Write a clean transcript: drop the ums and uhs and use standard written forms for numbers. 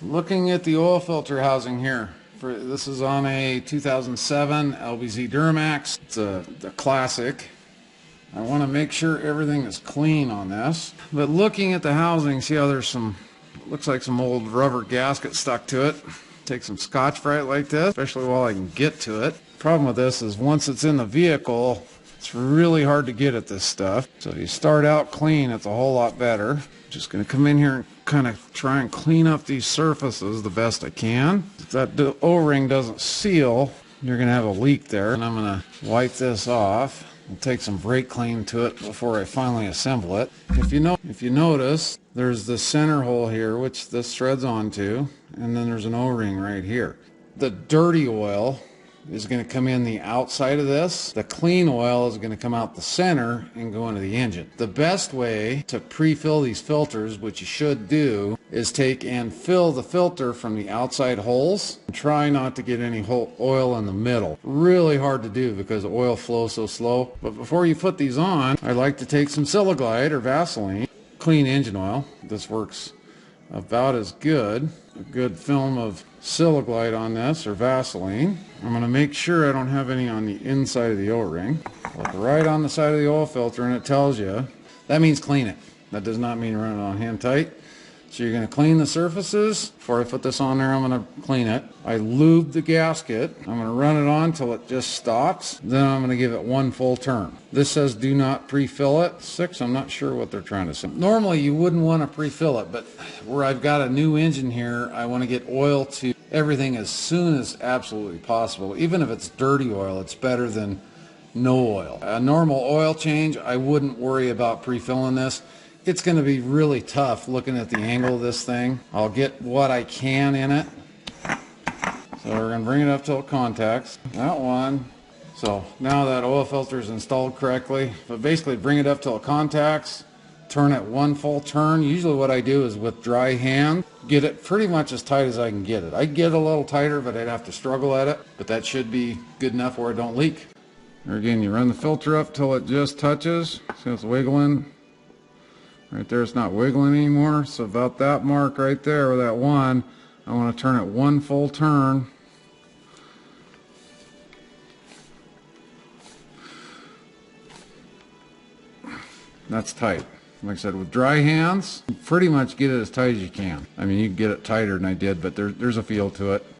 Looking at the oil filter housing here. This is on a 2007 LBZ Duramax. It's a classic. I want to make sure everything is clean on this. But looking at the housing, see how there's some, looks like some old rubber gasket stuck to it. Take some Scotch-Brite like this, especially while I can get to it. Problem with this is once it's in the vehicle, it's really hard to get at this stuff. So if you start out clean, it's a whole lot better. Just going to come in here and kind of try and clean up these surfaces the best I can. If that O-ring doesn't seal, you're going to have a leak there. And I'm going to wipe this off and take some brake clean to it before I finally assemble it. If you notice, there's the center hole here, which this threads onto, and then there's an O-ring right here. The dirty oil is going to come in the outside of this. The clean oil is going to come out the center and go into the engine. The best way to pre-fill these filters, which you should do, is take and fill the filter from the outside holes. Try not to get any oil in the middle. Really hard to do because the oil flows so slow. But before you put these on, I like to take some Siliglide or Vaseline, clean engine oil. This works about as good. A good film of Siliglide on this or Vaseline. I'm going to make sure I don't have any on the inside of the O-ring. Look right on the side of the oil filter and it tells you. That means clean it. That does not mean run it on hand tight. So you're going to clean the surfaces. Before I put this on there, I'm going to clean it. I lube the gasket. I'm going to run it on till it just stops. Then I'm going to give it one full turn. This says do not pre-fill it. 6, I'm not sure what they're trying to say. Normally you wouldn't want to pre-fill it, but where I've got a new engine here, I want to get oil to everything as soon as absolutely possible. Even if it's dirty oil, it's better than no oil. A normal oil change, I wouldn't worry about pre-filling this. It's going to be really tough looking at the angle of this thing. I'll get what I can in it. So we're going to bring it up till it contacts. That one. So now that oil filter is installed correctly. But basically bring it up till it contacts. Turn it one full turn. Usually what I do is with dry hand, get it pretty much as tight as I can get it. I get a little tighter, but I'd have to struggle at it. But that should be good enough where it don't leak. There again, you run the filter up till it just touches. See it's wiggling. Right there, it's not wiggling anymore. So about that mark right there, or that one, I want to turn it one full turn. That's tight. Like I said, with dry hands, pretty much get it as tight as you can. I mean, you can get it tighter than I did, but there's a feel to it.